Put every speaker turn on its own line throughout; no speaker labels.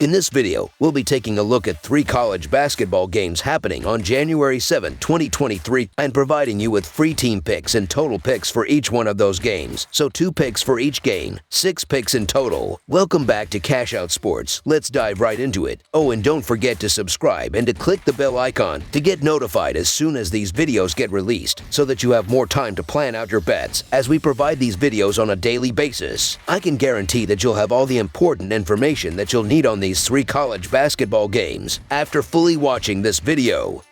In this video, we'll be taking a look at 3 college basketball games happening on January 7, 2023, and providing you with free team picks and total picks for each one of those games. So 2 picks for each game, 6 picks in total. Welcome back to Cash Out Sports. Let's dive right into it. Oh, and don't forget to subscribe and to click the bell icon to get notified as soon as these videos get released, so that you have more time to plan out your bets as we provide these videos on a daily basis. I can guarantee that you'll have all the important information that you'll need on these 3 college basketball games after fully watching this video.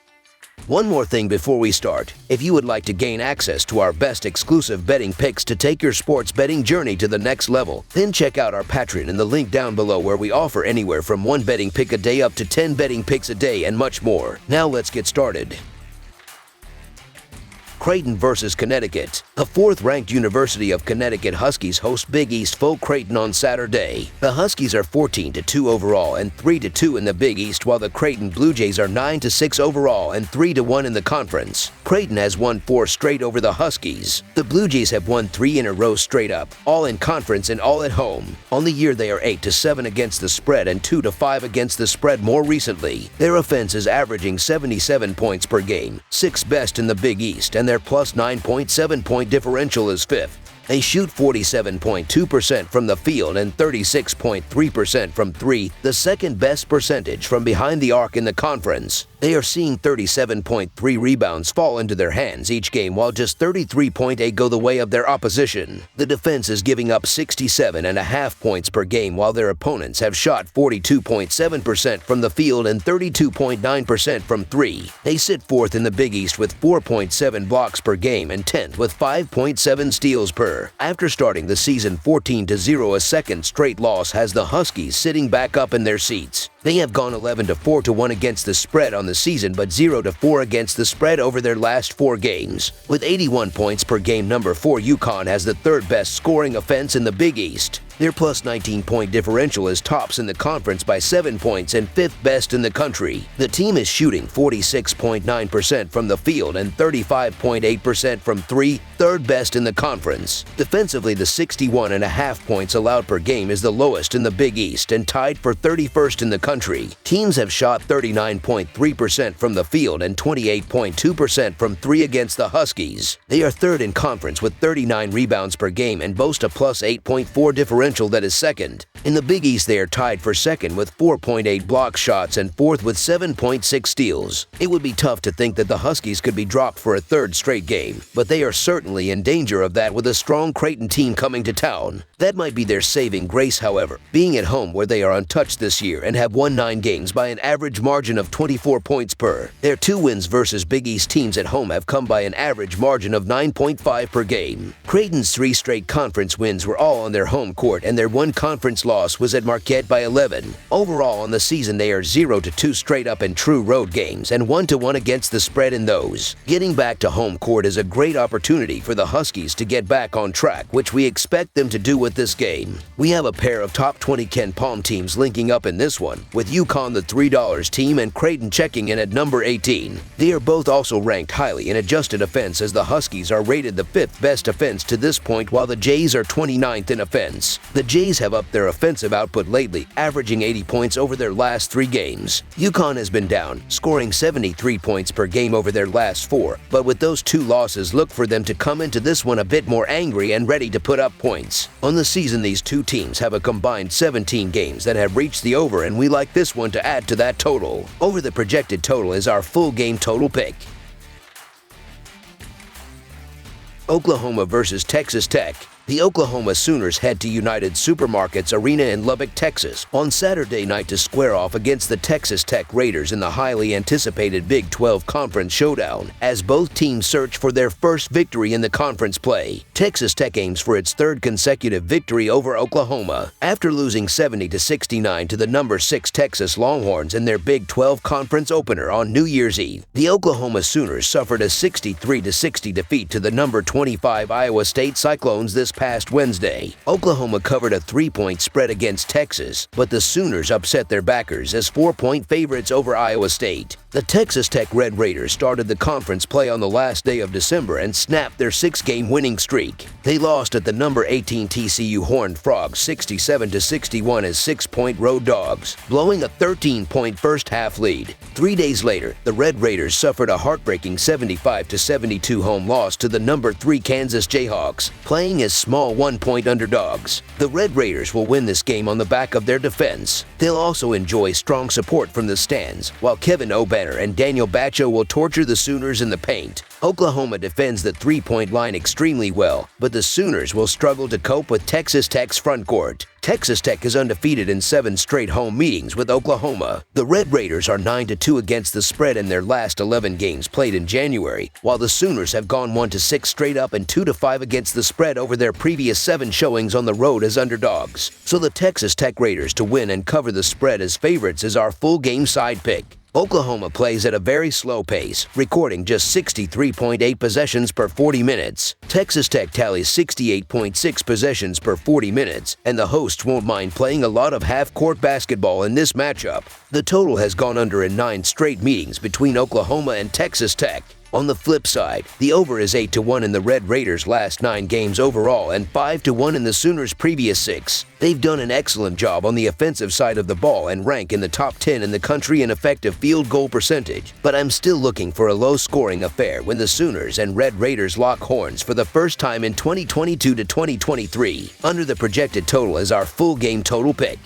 One more thing before we start. If you would like to gain access to our best exclusive betting picks to take your sports betting journey to the next level, then check out our Patreon in the link down below, where we offer anywhere from 1 betting pick a day up to 10 betting picks a day and much more. Now let's get started. Creighton versus Connecticut. The 4th-ranked University of Connecticut Huskies host Big East foe Creighton on Saturday. The Huskies are 14-2 overall and 3-2 in the Big East, while the Creighton Blue Jays are 9-6 overall and 3-1 in the conference. Creighton has won 4 straight over the Huskies. The Blue Jays have won 3 in a row straight up, all in conference and all at home. On the year, they are 8-7 against the spread and 2-5 against the spread more recently. Their offense is averaging 77 points per game, 6th best in the Big East, and their plus 9.7 point differential is 5th. They shoot 47.2% from the field and 36.3% from 3, the 2nd best percentage from behind the arc in the conference. They are seeing 37.3 rebounds fall into their hands each game, while just 33.8 go the way of their opposition. The defense is giving up 67.5 points per game, while their opponents have shot 42.7% from the field and 32.9% from 3. They sit 4th in the Big East with 4.7 blocks per game and 10th with 5.7 steals per. After starting the season 14-0, a second straight loss has the Huskies sitting back up in their seats. They have gone 11-4-1 against the spread on the season, but 0-4 against the spread over their last 4 games. With 81 points per game, number 4 UConn has the 3rd best scoring offense in the Big East. Their plus 19-point differential is tops in the conference by 7 points and 5th best in the country. The team is shooting 46.9% from the field and 35.8% from 3, 3rd best in the conference. Defensively, the 61.5 points allowed per game is the lowest in the Big East and tied for 31st in the country. Teams have shot 39.3% from the field and 28.2% from 3 against the Huskies. They are 3rd in conference with 39 rebounds per game and boast a plus 8.4 differential that is 2nd. In the Big East, they are tied for 2nd with 4.8 block shots and 4th with 7.6 steals. It would be tough to think that the Huskies could be dropped for a 3rd straight game, but they are certainly in danger of that with a strong Creighton team coming to town. That might be their saving grace, however, being at home where they are untouched this year and have won 9 games by an average margin of 24 points per. Their 2 wins versus Big East teams at home have come by an average margin of 9.5 per game. Creighton's 3 straight conference wins were all on their home court, and their 1 conference loss was at Marquette by 11. Overall on the season, they are 0-2 straight up in true road games and 1-1 against the spread in those. Getting back to home court is a great opportunity for the Huskies to get back on track, which we expect them to do with this game. We have a pair of top 20 Ken Palm teams linking up in this one, with UConn the $3 team and Creighton checking in at number 18. They are both also ranked highly in adjusted offense, as the Huskies are rated the 5th best offense to this point, while the Jays are 29th in offense. The Jays have upped their offensive output lately, averaging 80 points over their last 3 games. UConn has been down, scoring 73 points per game over their last 4, but with those 2 losses, look for them to come into this one a bit more angry and ready to put up points. On the season, these 2 teams have a combined 17 games that have reached the over, and we like this one to add to that total. Over the projected total is our full game total pick. Oklahoma versus Texas Tech. The Oklahoma Sooners head to United Supermarkets Arena in Lubbock, Texas, on Saturday night to square off against the Texas Tech Raiders in the highly anticipated Big 12 Conference Showdown, as both teams search for their first victory in the conference play. Texas Tech aims for its 3rd consecutive victory over Oklahoma. After losing 70-69 to the number 6 Texas Longhorns in their Big 12 Conference opener on New Year's Eve, the Oklahoma Sooners suffered a 63-60 defeat to the number 25 Iowa State Cyclones this past Wednesday. Oklahoma covered a 3-point spread against Texas, but the Sooners upset their backers as 4-point favorites over Iowa State. The Texas Tech Red Raiders started the conference play on the last day of December and snapped their 6-game winning streak. They lost at the number 18 TCU Horned Frogs 67-61 as 6-point road dogs, blowing a 13-point first-half lead. 3 days later, the Red Raiders suffered a heartbreaking 75-72 home loss to the number 3 Kansas Jayhawks, playing as small 1-point underdogs. The Red Raiders will win this game on the back of their defense. They'll also enjoy strong support from the stands, while Kevin O'Banner and Daniel Batcho will torture the Sooners in the paint. Oklahoma defends the 3-point line extremely well, but the Sooners will struggle to cope with Texas Tech's front court. Texas Tech is undefeated in 7 straight home meetings with Oklahoma. The Red Raiders are 9-2 against the spread in their last 11 games played in January, while the Sooners have gone 1-6 straight up and 2-5 against the spread over their previous 7 showings on the road as underdogs. So the Texas Tech Raiders to win and cover the spread as favorites is our full game side pick. Oklahoma plays at a very slow pace, recording just 63.8 possessions per 40 minutes. Texas Tech tallies 68.6 possessions per 40 minutes, and the hosts won't mind playing a lot of half-court basketball in this matchup. The total has gone under in 9 straight meetings between Oklahoma and Texas Tech. On the flip side, the over is 8-1 in the Red Raiders' last 9 games overall and 5-1 in the Sooners' previous 6. They've done an excellent job on the offensive side of the ball and rank in the top 10 in the country in effective field goal percentage. But I'm still looking for a low-scoring affair when the Sooners and Red Raiders lock horns for the first time in 2022 to 2023. Under the projected total is our full game total pick.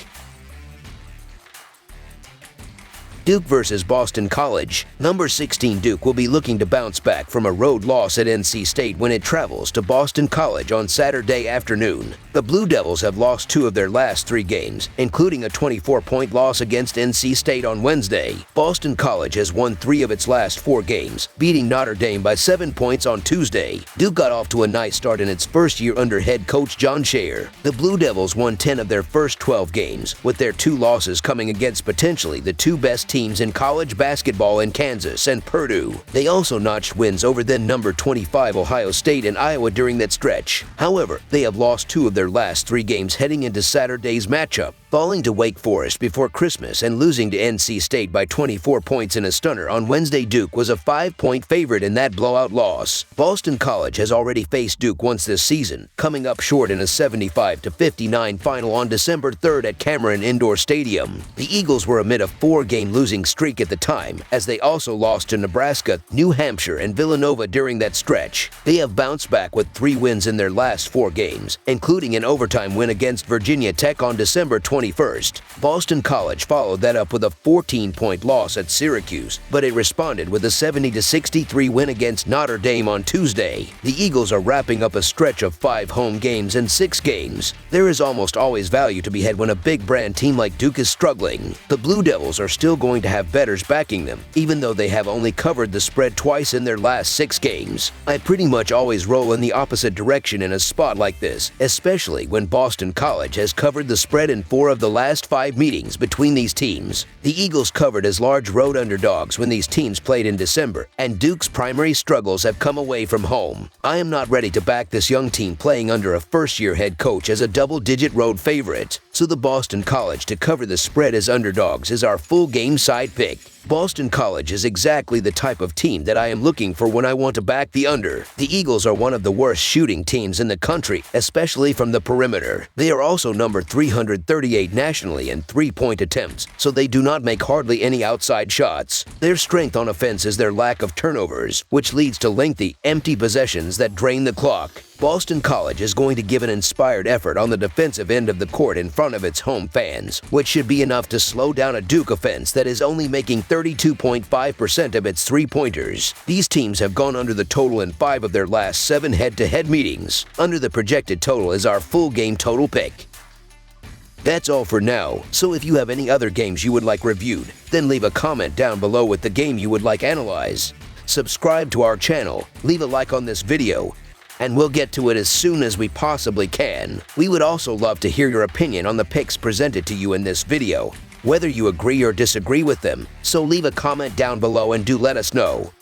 Duke versus Boston College. Number 16 Duke will be looking to bounce back from a road loss at NC State when it travels to Boston College on Saturday afternoon. The Blue Devils have lost 2 of their last 3 games, including a 24-point loss against NC State on Wednesday. Boston College has won 3 of its last 4 games, beating Notre Dame by 7 points on Tuesday. Duke got off to a nice start in its first year under head coach John Scheyer. The Blue Devils won 10 of their first 12 games, with their 2 losses coming against potentially the 2 best teams in college basketball in Kansas and Purdue. They also notched wins over then number 25 Ohio State and Iowa during that stretch. However, they have lost 2 of their last 3 games heading into Saturday's matchup, falling to Wake Forest before Christmas and losing to NC State by 24 points in a stunner on Wednesday. Duke was a 5-point favorite in that blowout loss. Boston College has already faced Duke once this season, coming up short in a 75-59 final on December 3rd at Cameron Indoor Stadium. The Eagles were amid a 4-game losing streak at the time, as they also lost to Nebraska, New Hampshire, and Villanova during that stretch. They have bounced back with 3 wins in their last 4 games, including an overtime win against Virginia Tech on December 21st. Boston College followed that up with a 14-point loss at Syracuse, but it responded with a 70-63 win against Notre Dame on Tuesday. The Eagles are wrapping up a stretch of 5 home games in 6 games. There is almost always value to be had when a big brand team like Duke is struggling. The Blue Devils are still going to have bettors backing them, even though they have only covered the spread twice in their last 6 games. I pretty much always roll in the opposite direction in a spot like this, especially when Boston College has covered the spread in 4 of the last 5 meetings between these teams. The Eagles covered as large road underdogs when these teams played in December, and Duke's primary struggles have come away from home. I am not ready to back this young team playing under a first-year head coach as a double-digit road favorite, so the Boston College to cover the spread as underdogs is our full game side pick. Boston College is exactly the type of team that I am looking for when I want to back the under. The Eagles are one of the worst shooting teams in the country, especially from the perimeter. They are also number 338 nationally in 3-point attempts, so they do not make hardly any outside shots. Their strength on offense is their lack of turnovers, which leads to lengthy, empty possessions that drain the clock. Boston College is going to give an inspired effort on the defensive end of the court in front of its home fans, which should be enough to slow down a Duke offense that is only making 32.5% of its 3-pointers. These teams have gone under the total in 5 of their last 7 head-to-head meetings. Under the projected total is our full game total pick. That's all for now, so if you have any other games you would like reviewed, then leave a comment down below with the game you would like analyzed. Subscribe to our channel, leave a like on this video, and we'll get to it as soon as we possibly can. We would also love to hear your opinion on the picks presented to you in this video, whether you agree or disagree with them, so leave a comment down below and do let us know.